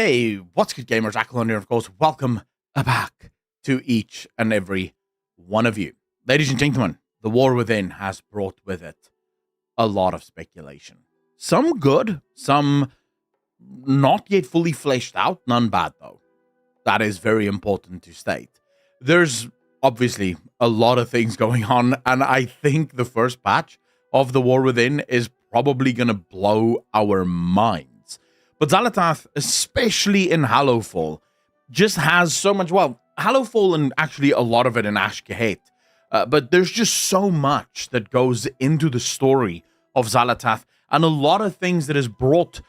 Hey, what's good, gamers? Aquilon here, of course. Welcome back to each and every one of you. Ladies and gentlemen, the war within has brought with it a lot of speculation. Some good, some not yet fully fleshed out, none bad, though. That is very important to state. There's obviously a lot of things going on, and I think the first patch of the war within is probably going to blow our minds. But Xal'atath, especially in Hallowfall, just has so much, well, Hallowfall and actually a lot of it in Ashkahet, but there's just so much that goes into the story of Xal'atath, and a lot of things that is brought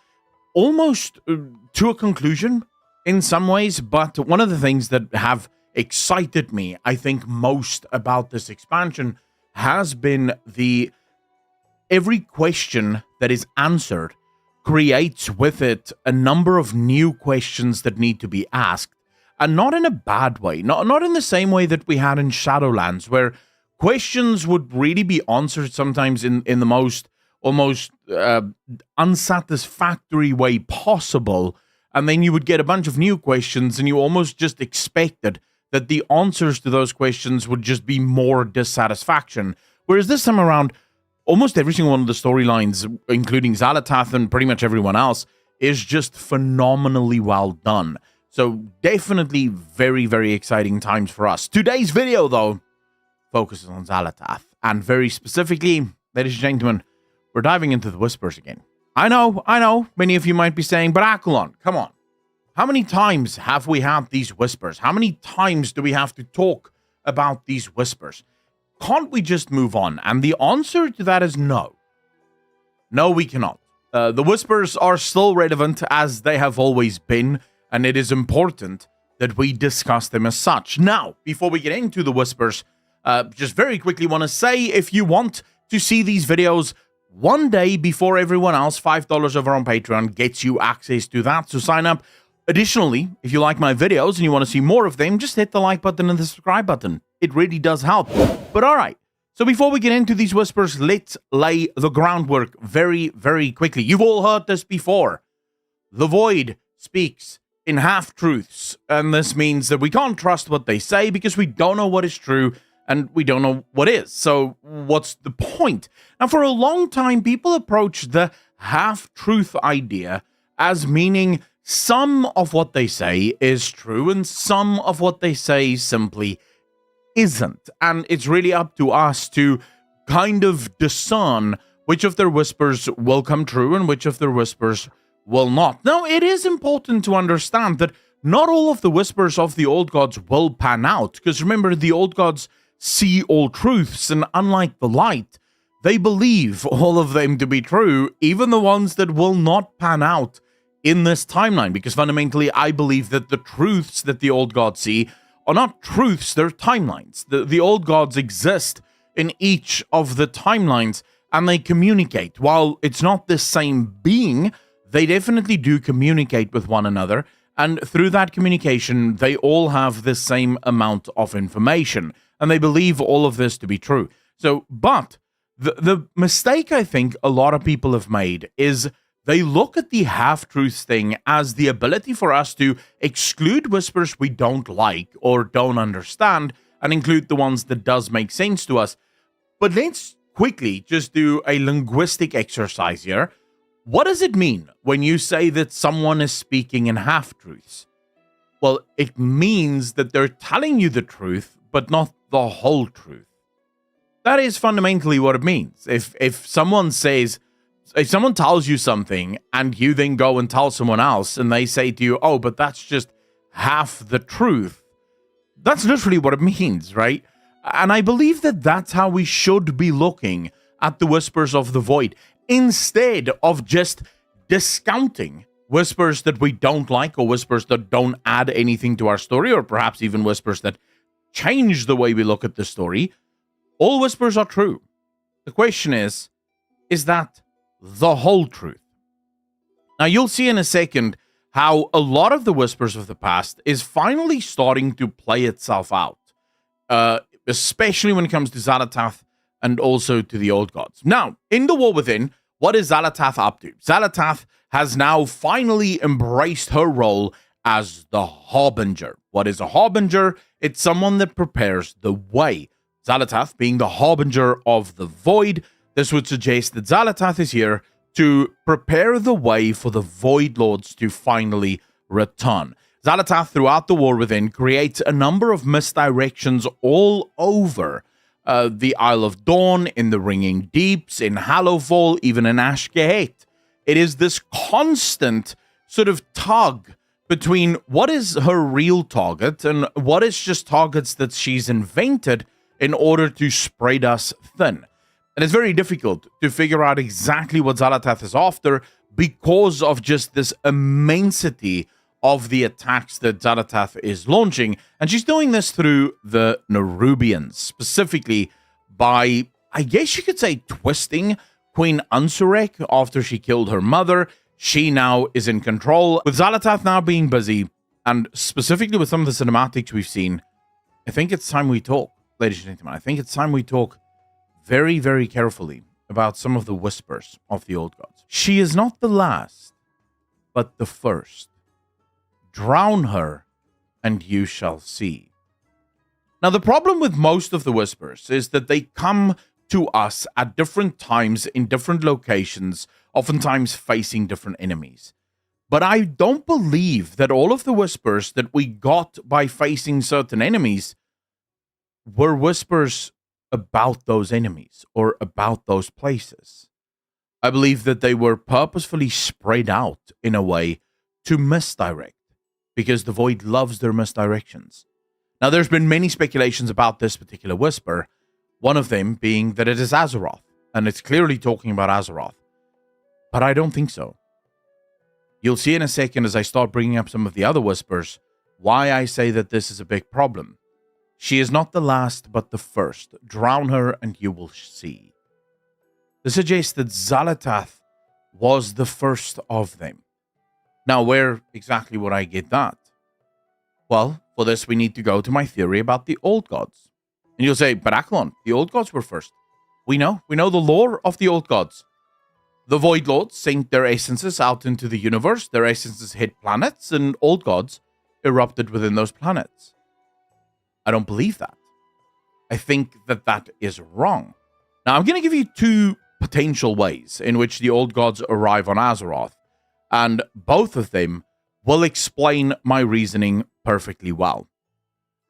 almost to a conclusion in some ways. But one of the things that have excited me, I think, most about this expansion has been every question that is answered creates with it a number of new questions that need to be asked, and not in a bad way, not in the same way that we had in Shadowlands, where questions would really be answered sometimes in the most almost unsatisfactory way possible, and then you would get a bunch of new questions, and you almost just expected that the answers to those questions would just be more dissatisfaction. Whereas this time around, almost every single one of the storylines, including Xal'atath and pretty much everyone else, is just phenomenally well done. So definitely very, very exciting times for us. Today's video, though, focuses on Xal'atath. And very specifically, ladies and gentlemen, we're diving into the Whispers again. I know, many of you might be saying, but Aquilon, come on. How many times have we had these Whispers? How many times do we have to talk about these Whispers? Can't we just move on? And the answer to that is no. No, we cannot. The Whispers are still relevant as they have always been, and it is important that we discuss them as such. Now, before we get into the Whispers, just very quickly want to say, if you want to see these videos one day before everyone else, $5 over on Patreon gets you access to that, so sign up. Additionally, if you like my videos and you want to see more of them, just hit the like button and the subscribe button. It really does help. But all right, so before we get into these Whispers, let's lay the groundwork very, very quickly. You've all heard this before. The Void speaks in half-truths, and this means that we can't trust what they say because we don't know what is true and we don't know what is. So what's the point? Now, for a long time, people approached the half-truth idea as meaning some of what they say is true and some of what they say simply isn't. And it's really up to us to kind of discern which of their Whispers will come true and which of their Whispers will not. Now, it is important to understand that not all of the Whispers of the Old Gods will pan out, because remember, the Old Gods see all truths, and unlike the Light, they believe all of them to be true, even the ones that will not pan out in this timeline, because fundamentally I believe that the truths that the Old Gods see are not truths, they're timelines. The Old Gods exist in each of the timelines, and they communicate. While it's not the same being, they definitely do communicate with one another, and through that communication, they all have the same amount of information, and they believe all of this to be true. So, but the mistake I think a lot of people have made is they look at the half-truths thing as the ability for us to exclude Whispers we don't like or don't understand and include the ones that does make sense to us. But let's quickly just do a linguistic exercise here. What does it mean when you say that someone is speaking in half-truths? Well, it means that they're telling you the truth, but not the whole truth. That is fundamentally what it means. If someone tells you something and you then go and tell someone else and they say to you, oh, but that's just half the truth, that's literally what it means, right? And I believe that that's how we should be looking at the Whispers of the Void, instead of just discounting Whispers that we don't like or Whispers that don't add anything to our story, or perhaps even Whispers that change the way we look at the story. All Whispers are true. The question is that the whole truth? Now, you'll see in a second how a lot of the Whispers of the past is finally starting to play itself out, especially when it comes to Xal'atath and also to the Old Gods. Now, in the War Within, What is Xal'atath up to? Xal'atath has now finally embraced her role as the Harbinger. What is a Harbinger? It's someone that prepares the way. Xal'atath being the Harbinger of the Void, this would suggest that Xal'atath is here to prepare the way for the Void Lords to finally return. Xal'atath, throughout the War Within, creates a number of misdirections all over the Isle of Dawn, in the Ringing Deeps, in Hallowfall, even in Ashgahet. It is this constant sort of tug between what is her real target and what is just targets that she's invented in order to spread us thin. And it's very difficult to figure out exactly what Xal'atath is after because of just this immensity of the attacks that Xal'atath is launching. And she's doing this through the Nerubians, specifically by, I guess you could say, twisting Queen Unsurek after she killed her mother. She now is in control. With Xal'atath now being busy, and specifically with some of the cinematics we've seen, I think it's time we talk, ladies and gentlemen. I think it's time we talk very, very carefully about some of the whispers of the old gods. She is not the last, but the first. Drown her, and you shall see. Now, the problem with most of the whispers is that they come to us at different times in different locations, oftentimes facing different enemies. But I don't believe that all of the whispers that we got by facing certain enemies were whispers about those enemies or about those places. I believe that they were purposefully spread out in a way to misdirect, because the Void loves their misdirections. Now, there's been many speculations about this particular whisper, one of them being that it is Azeroth, and it's clearly talking about Azeroth. But I don't think so. You'll see in a second as I start bringing up some of the other whispers why I say that this is a big problem. She is not the last, but the first. Drown her, and you will see. This suggests that Xal'atath was the first of them. Now, where exactly would I get that? Well, for this, we need to go to my theory about the old gods. And you'll say, but Aklon, the old gods were first. We know the lore of the old gods. The Void Lords sent their essences out into the universe. Their essences hit planets, and old gods erupted within those planets. I don't believe that. I think that that is wrong. Now, I'm going to give you two potential ways in which the old gods arrive on Azeroth, and both of them will explain my reasoning perfectly well.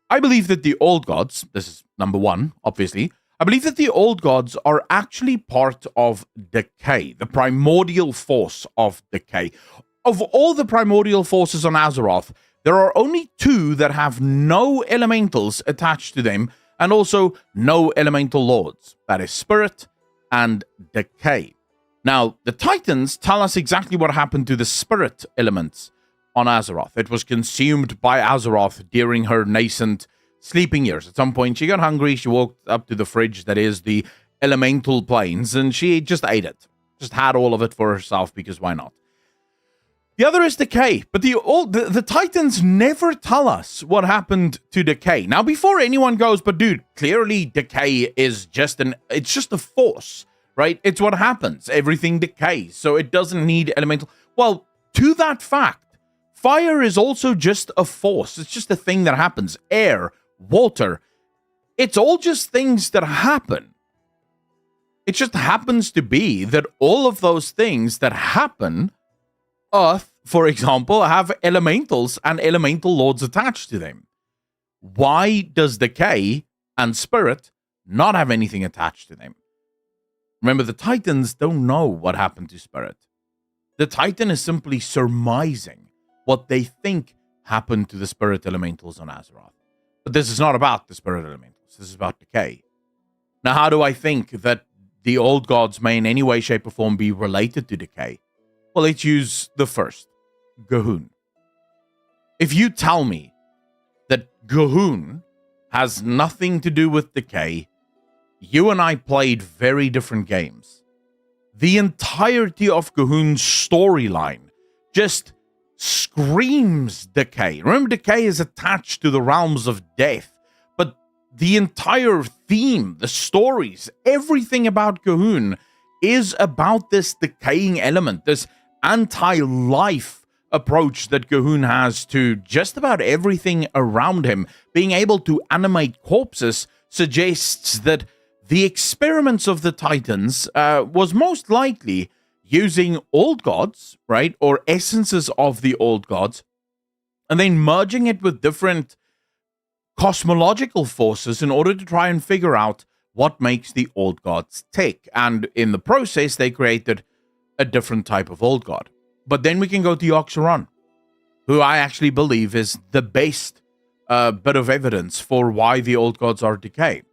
I believe that the old gods, this is number one, obviously, I believe that the old gods are actually part of decay, the primordial force of decay. Of all the primordial forces on Azeroth, there are only two that have no elementals attached to them, and also no elemental lords. That is Spirit and Decay. Now, the Titans tell us exactly what happened to the Spirit elements on Azeroth. It was consumed by Azeroth during her nascent sleeping years. At some point, she got hungry, she walked up to the fridge that is the elemental planes, and she just ate it. Just had all of it for herself, because why not? The other is Decay, but the Titans never tell us what happened to Decay. Now, before anyone goes, but dude, clearly Decay is it's just a force, right? It's what happens. Everything decays, so it doesn't need elemental. Well, to that fact, fire is also just a force. It's just a thing that happens. Air, water, it's all just things that happen. It just happens to be that all of those things that happen, Earth, for example, have elementals and elemental lords attached to them. Why does Decay and Spirit not have anything attached to them? Remember, the Titans don't know what happened to Spirit. The Titan is simply surmising what they think happened to the Spirit elementals on Azeroth. But this is not about the Spirit elementals. This is about Decay. Now, how do I think that the old gods may in any way, shape, or form be related to Decay? Well, let's use the first, G'huun. If you tell me that G'huun has nothing to do with Decay, you and I played very different games. The entirety of G'huun's storyline just screams Decay. Remember, Decay is attached to the realms of death, but the entire theme, the stories, everything about G'huun is about this decaying element, this anti-life approach that Gahun has to just about everything around him. Being able to animate corpses suggests that the experiments of the Titans was most likely using old gods, right, or essences of the old gods, and then merging it with different cosmological forces in order to try and figure out what makes the old gods tick. And in the process, they created a different type of old god. But then we can go to Yogg-Saron, who I actually believe is the best bit of evidence for why the old gods are decay.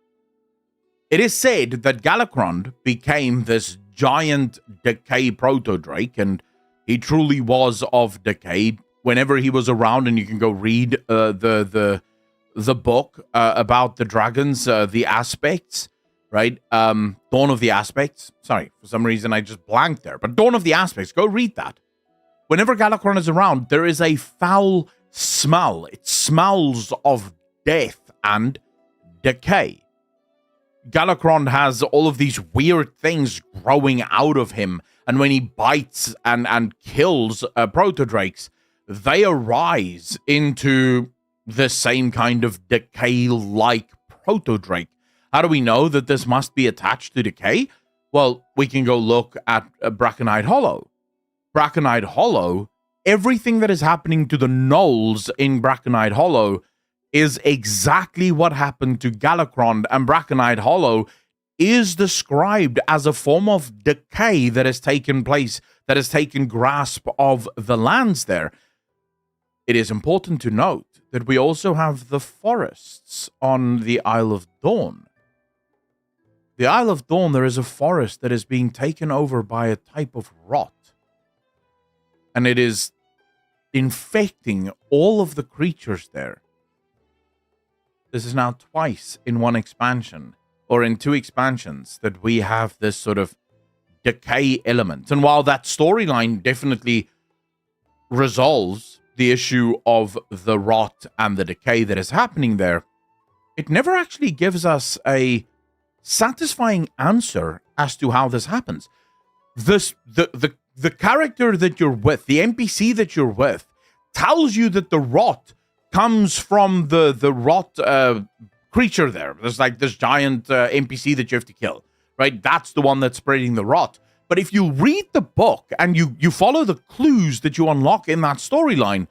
It is said that Galakrond became this giant decay proto-drake, and he truly was of decay whenever he was around. And you can go read the book about the dragons, the aspects, right? Dawn of the Aspects. Sorry, for some reason I just blanked there. But Dawn of the Aspects, go read that. Whenever Galakrond is around, there is a foul smell. It smells of death and decay. Galakrond has all of these weird things growing out of him, and when he bites and kills proto-drakes, they arise into the same kind of decay-like proto-drake. How do we know that this must be attached to decay? Well, we can go look at Brackenide Hollow. Brackenide Hollow, everything that is happening to the gnolls in Brackenide Hollow is exactly what happened to Galakrond, and Brackenide Hollow is described as a form of decay that has taken place, that has taken grasp of the lands there. It is important to note that we also have the forests on the Isle of Dawn. The Isle of Dawn, there is a forest that is being taken over by a type of rot. And it is infecting all of the creatures there. This is now twice in one expansion, or in two expansions, that we have this sort of decay element. And while that storyline definitely resolves the issue of the rot and the decay that is happening there, it never actually gives us a satisfying answer as to how this happens. The character that you're with, the NPC that you're with, tells you that the rot comes from the rot creature there. There's like this giant NPC that you have to kill, right? That's the one that's spreading the rot. But if you read the book and you follow the clues that you unlock in that storyline,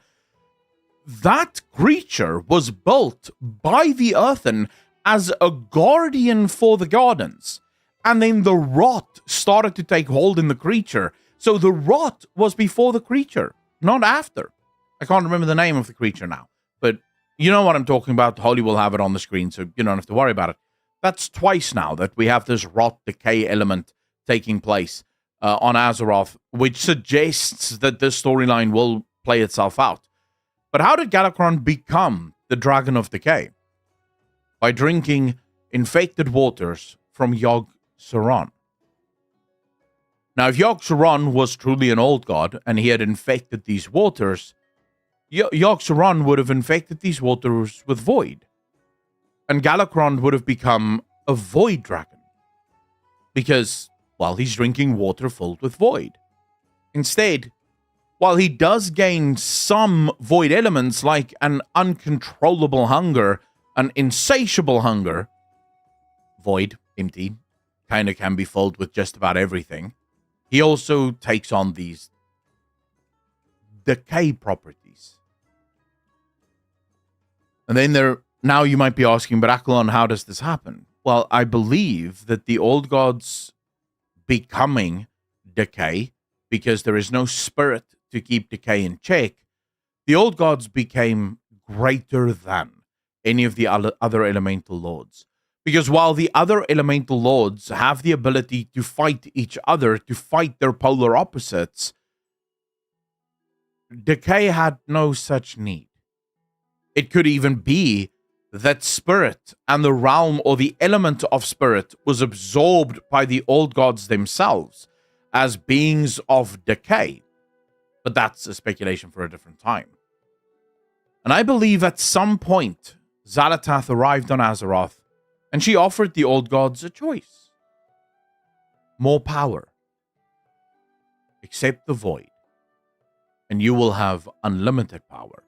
that creature was built by the Earthen as a guardian for the gardens. And then the rot started to take hold in the creature. So the rot was before the creature, not after. I can't remember the name of the creature now, but you know what I'm talking about. Holly will have it on the screen, so you don't have to worry about it. That's twice now that we have this rot decay element taking place on Azeroth, which suggests that this storyline will play itself out. But how did Galakrond become the Dragon of Decay? By drinking infected waters from Yogg-Saron. Now, if Yogg-Saron was truly an old god and he had infected these waters, Yogg-Saron would have infected these waters with void. And Galakrond would have become a void dragon. Because, well, he's drinking water filled with void. Instead, while he does gain some void elements like an uncontrollable hunger, an insatiable hunger, void, empty, kind of can be filled with just about everything, he also takes on these decay properties. And then now you might be asking, but Akalon, how does this happen? Well, I believe that the old gods becoming decay, because there is no spirit to keep decay in check, the old gods became greater than any of the other elemental lords. Because while the other elemental lords have the ability to fight each other, to fight their polar opposites, decay had no such need. It could even be that spirit and the realm or the element of spirit was absorbed by the old gods themselves as beings of decay. But that's a speculation for a different time. And I believe at some point, Xal'atath arrived on Azeroth, and she offered the old gods a choice. More power. accept the void, and you will have unlimited power.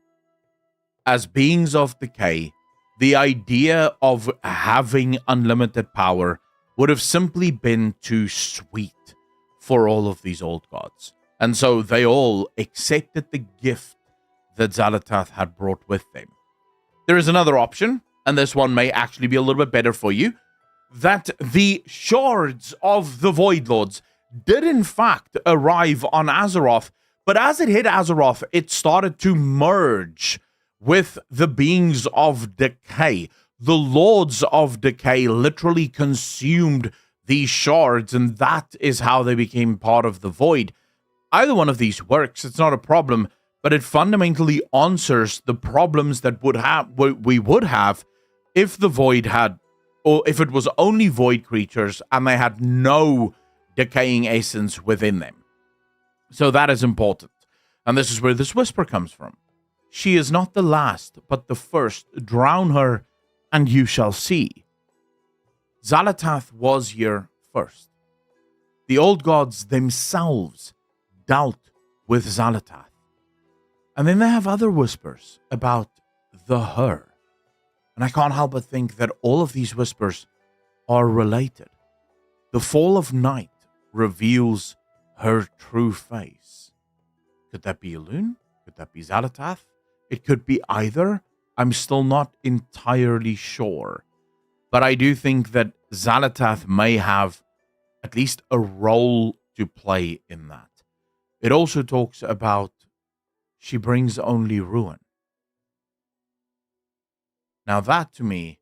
As beings of decay, the idea of having unlimited power would have simply been too sweet for all of these old gods. And so they all accepted the gift that Xal'atath had brought with them. There is another option, and this one may actually be a little bit better for you, that the shards of the Void Lords did in fact arrive on Azeroth, but as it hit Azeroth, it started to merge with the beings of decay. The Lords of Decay literally consumed these shards, and that is how they became part of the Void. Either one of these works, it's not a problem, but it fundamentally answers the problems that we would have if the Void had, or if it was only Void creatures and they had no decaying essence within them. So that is important. And this is where this whisper comes from. She is not the last, but the first. Drown her, and you shall see. Xal'atath was here first. The old gods themselves dealt with Xal'atath. And then they have other whispers about the her. And I can't help but think that all of these whispers are related. The fall of night reveals her true face. Could that be Elune? Could that be Xal'atath? It could be either. I'm still not entirely sure. But I do think that Xal'atath may have at least a role to play in that. It also talks about she brings only ruin. Now that to me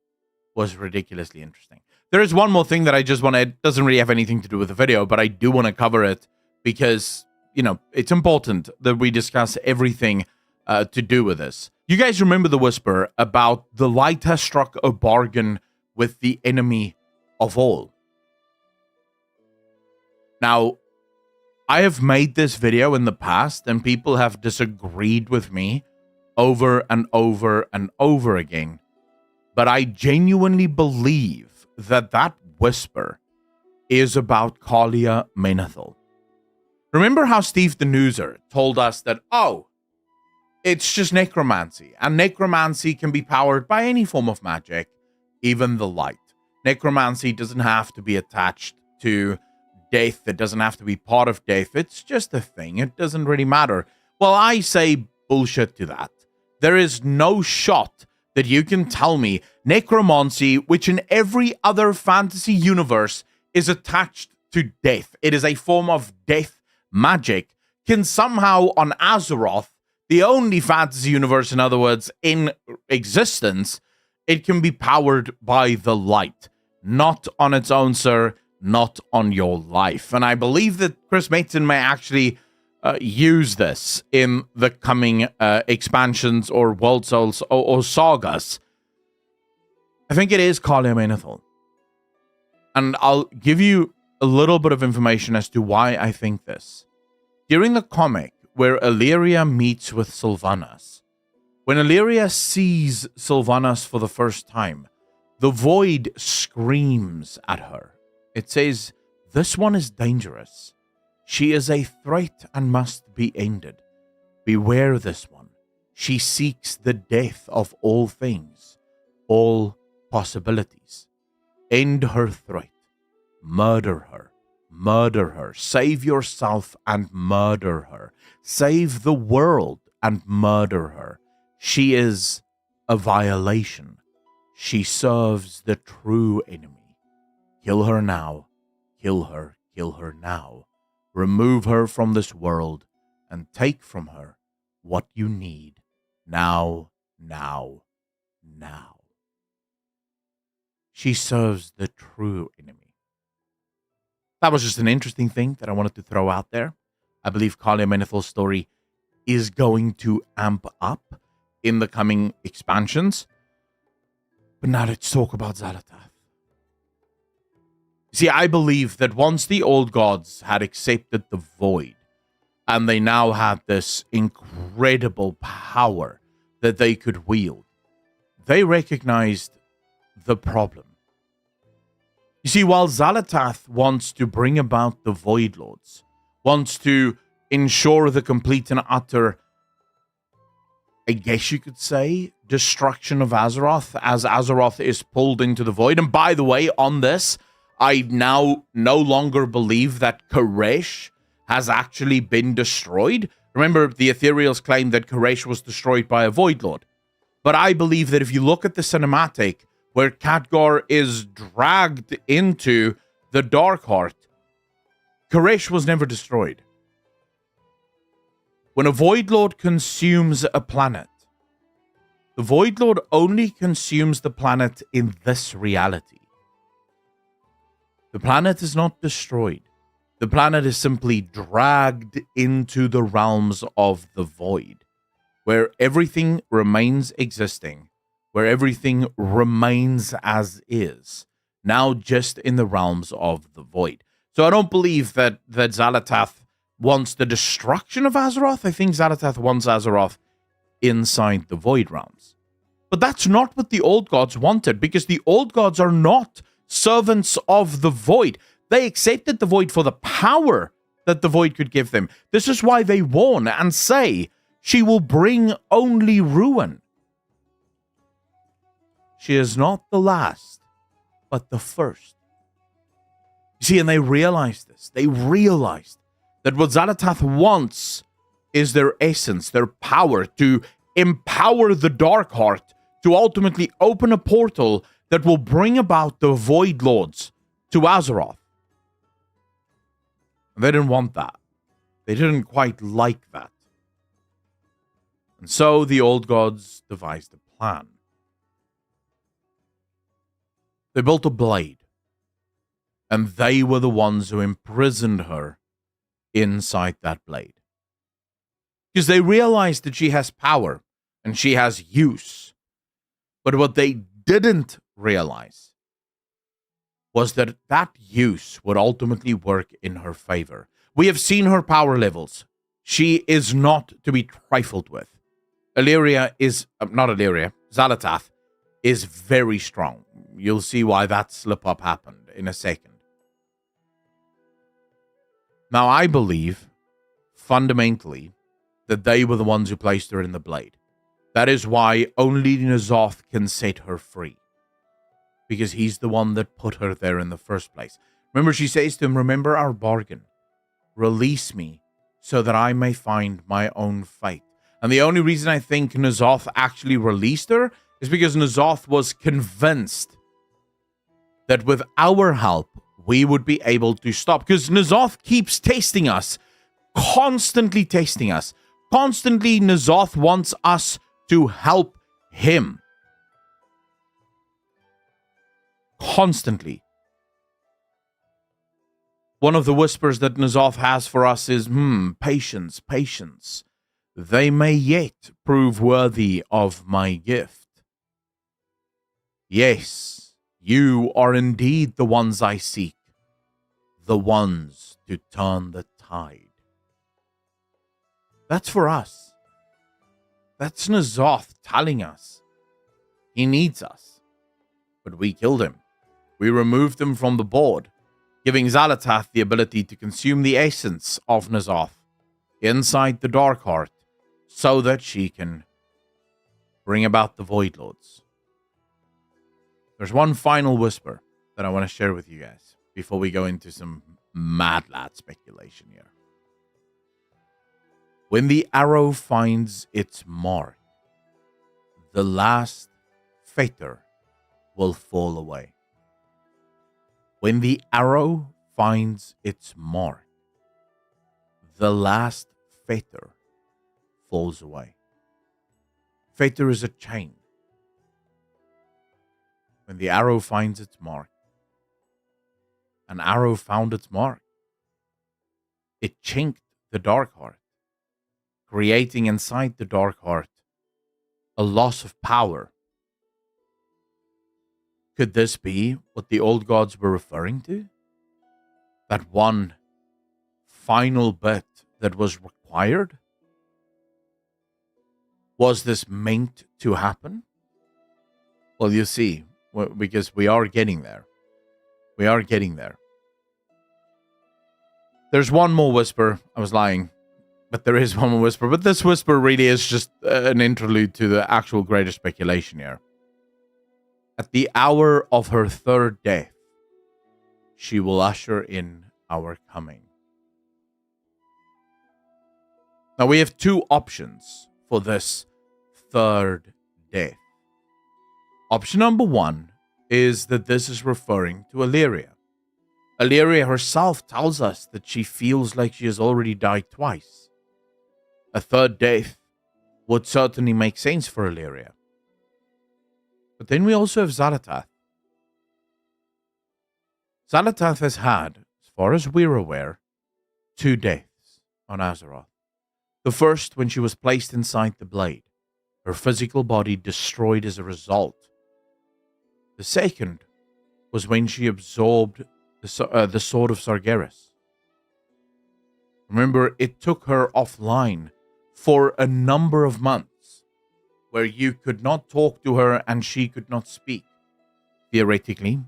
was ridiculously interesting. There is one more thing that I just want to, it doesn't really have anything to do with the video, but I do want to cover it because, you know, it's important that we discuss everything to do with this. You guys remember the whisper about the light has struck a bargain with the enemy of all. Now, I have made this video in the past and people have disagreed with me over and over and over again. But I genuinely believe that that whisper is about Kalia Menethil. Remember how Steve the Newser told us that, oh, it's just necromancy, and necromancy can be powered by any form of magic, even the light. Necromancy doesn't have to be attached to death. It doesn't have to be part of death. It's just a thing. It doesn't really matter. Well, I say bullshit to that. There is no shot that you can tell me necromancy, which in every other fantasy universe is attached to death, it is a form of death magic, can somehow on Azeroth, the only fantasy universe, in other words, in existence, it can be powered by the light. Not on its own, sir. Not on your life. And I believe that Chris Mason may actually use this in the coming expansions or World Souls or sagas. I think it is Kalia Menethil. And I'll give you a little bit of information as to why I think this. During the comic where Illyria meets with Sylvanas, when Illyria sees Sylvanas for the first time, the void screams at her. It says, "This one is dangerous. She is a threat and must be ended. Beware this one. She seeks the death of all things, all possibilities. End her threat. Murder her. Murder her. Save yourself and murder her. Save the world and murder her. She is a violation. She serves the true enemy. Kill her now. Kill her. Kill her now. Remove her from this world and take from her what you need now, now, now." She serves the true enemy. That was just an interesting thing that I wanted to throw out there. I believe Kalia Menethil's story is going to amp up in the coming expansions. But now let's talk about Xal'atath. See, I believe that once the old gods had accepted the void, and they now had this incredible power that they could wield, they recognized the problem. You see, while Xal'atath wants to bring about the Void Lords, wants to ensure the complete and utter, I guess you could say, destruction of Azeroth as Azeroth is pulled into the void. And by the way, on this, I now no longer believe that Koresh has actually been destroyed. Remember, the Ethereals claimed that Koresh was destroyed by a Void Lord. But I believe that if you look at the cinematic where Khadgar is dragged into the Darkheart, Koresh was never destroyed. When a Void Lord consumes a planet, the Void Lord only consumes the planet in this reality. The planet is not destroyed. The planet is simply dragged into the realms of the void, where everything remains existing, where everything remains as is, now just in the realms of the void. So I don't believe that Xal'atath wants the destruction of Azeroth. I think Xal'atath wants Azeroth inside the void realms. But that's not what the old gods wanted, because the old gods are not servants of the void. They accepted the void for the power that the void could give them. This is why they warn and say, she will bring only ruin. She is not the last, but the first. You see, and they realized this. They realized that what Xal'atath wants is their essence, their power, to empower the Darkheart, to ultimately open a portal that will bring about the Void Lords to Azeroth. And they didn't want that. They didn't quite like that. And so the old gods devised a plan. They built a blade. And they were the ones who imprisoned her inside that blade. Because they realized that she has power and she has use. But what they didn't realize was that that use would ultimately work in her favor. We have seen her power levels. She is not to be trifled with. Xal'atath is very strong. You'll see why that slip-up happened in a second. Now, I believe, fundamentally, that they were the ones who placed her in the blade. That is why only N'Zoth can set her free. Because he's the one that put her there in the first place. Remember, she says to him, remember our bargain. Release me so that I may find my own fate. And the only reason I think N'Zoth actually released her is because N'Zoth was convinced that with our help, we would be able to stop. Because N'Zoth keeps testing us. Constantly testing us. Constantly, N'Zoth wants us to help him. Constantly. One of the whispers that N'Zoth has for us is, patience, patience. They may yet prove worthy of my gift. Yes, you are indeed the ones I seek. The ones to turn the tide. That's for us. That's N'Zoth telling us. He needs us. But we killed him. We removed him from the board, giving Xal'atath the ability to consume the essence of N'Zoth inside the Darkheart so that she can bring about the Void Lords. There's one final whisper that I want to share with you guys before we go into some mad lad speculation here. When the arrow finds its mark, the last fetter will fall away. When the arrow finds its mark, the last fetter falls away. Fetter is a chain. When the arrow finds its mark, an arrow found its mark. It chinked the Darkheart, creating inside the Darkheart a loss of power. Could this be what the old gods were referring to? That one final bit that was required? Was this meant to happen? Well, you see, because we are getting there. We are getting there. There's one more whisper. I was lying. But there is one more whisper. But this whisper really is just an interlude to the actual greater speculation here. At the hour of her third death, she will usher in our coming. Now we have two options for this third death. Option number one is that this is referring to Illyria. Illyria herself tells us that she feels like she has already died twice. A third death would certainly make sense for Illyria. But then we also have Xal'atath. Xal'atath has had, as far as we're aware, 2 deaths on Azeroth. The first when she was placed inside the blade, her physical body destroyed as a result. The second was when she absorbed the Sword of Sargeras. Remember, it took her offline for a number of months, where you could not talk to her and she could not speak. Theoretically,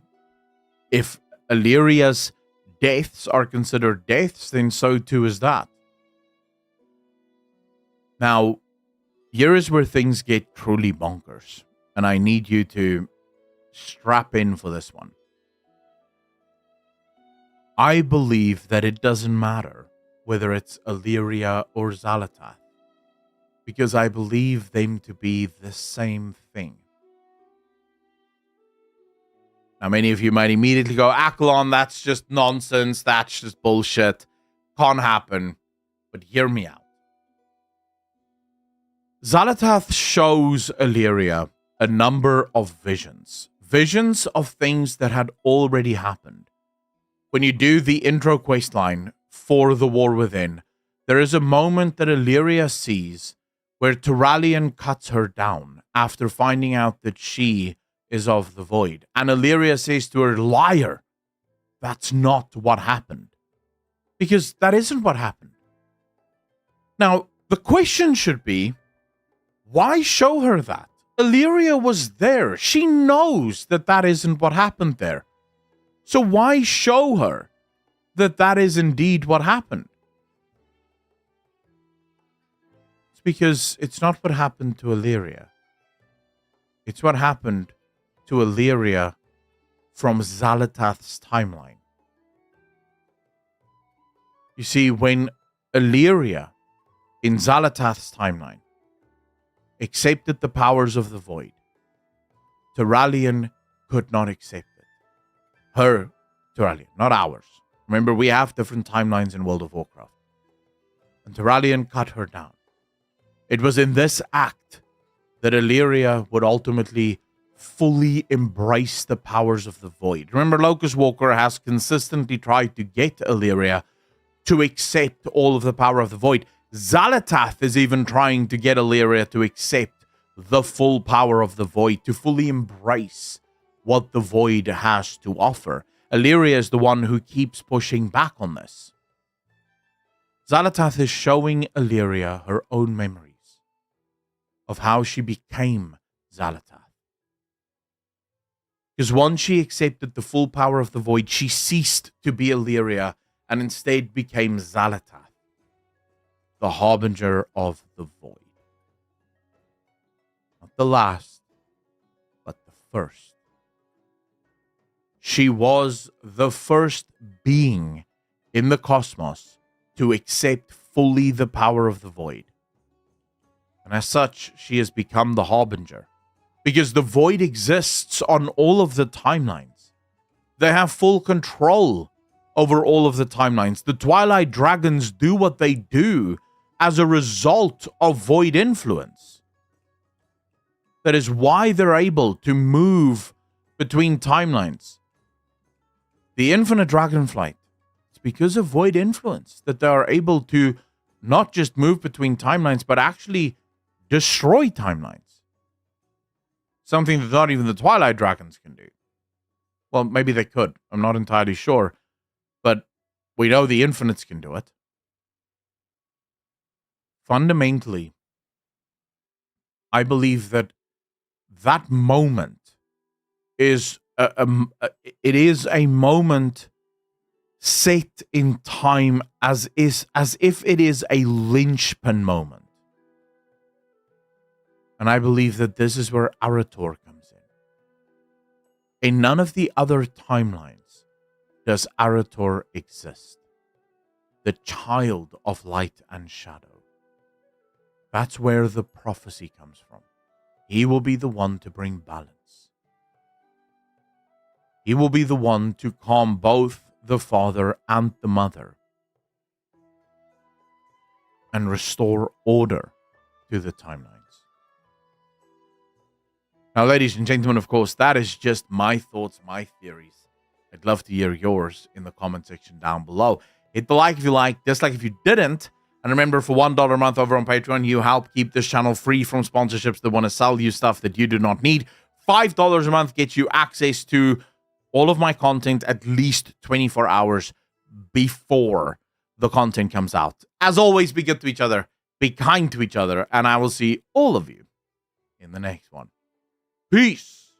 if Illyria's deaths are considered deaths, then so too is that. Now, here is where things get truly bonkers, and I need you to strap in for this one. I believe that it doesn't matter whether it's Illyria or Xal'atath, because I believe them to be the same thing. Now, many of you might immediately go, Akalon, that's just nonsense, that's just bullshit, can't happen. But hear me out. Xal'atath shows Illyria a number of visions. Visions of things that had already happened. When you do the intro quest line for The War Within, there is a moment that Illyria sees where Turalyon cuts her down after finding out that she is of the Void. And Illyria says to her, liar, that's not what happened. Because that isn't what happened. Now, the question should be, why show her that? Illyria was there. She knows that that isn't what happened there. So why show her that that is indeed what happened? It's because it's not what happened to Illyria. It's what happened to Illyria from Xal'atath's timeline. You see, when Illyria in Xal'atath's timeline accepted the powers of the Void, Turalyon could not accept it. Her Turalyon, not ours. Remember, we have different timelines in World of Warcraft. And Turalyon cut her down. It was in this act that Illyria would ultimately fully embrace the powers of the Void. Remember, Locust Walker has consistently tried to get Illyria to accept all of the power of the Void. Xal'atath is even trying to get Illyria to accept the full power of the Void, to fully embrace what the Void has to offer. Illyria is the one who keeps pushing back on this. Xal'atath is showing Illyria her own memories of how she became Xal'atath. Because once she accepted the full power of the Void, she ceased to be Illyria and instead became Xal'atath, the harbinger of the Void. Not the last, but the first. She was the first being in the cosmos to accept fully the power of the Void. And as such, she has become the harbinger. Because the Void exists on all of the timelines. They have full control over all of the timelines. The Twilight Dragons do what they do as a result of Void influence. That is why they're able to move between timelines. The Infinite Dragonflight, it's because of Void influence that they are able to not just move between timelines, but actually destroy timelines. Something that not even the Twilight Dragons can do. Well, maybe they could. I'm not entirely sure. But we know the Infinites can do it. Fundamentally, I believe that that moment is it is a moment set in time as if it is a linchpin moment. And I believe that this is where Arator comes in. In none of the other timelines does Arator exist. The child of light and shadow. That's where the prophecy comes from. He will be the one to bring balance. He will be the one to calm both the father and the mother and restore order to the timelines. Now, ladies and gentlemen, of course, that is just my thoughts, my theories. I'd love to hear yours in the comment section down below. Hit the like if you like, dislike if you didn't. And remember, for $1 a month over on Patreon, you help keep this channel free from sponsorships that want to sell you stuff that you do not need. $5 a month gets you access to all of my content at least 24 hours before the content comes out. As always, be good to each other, be kind to each other, and I will see all of you in the next one. Peace.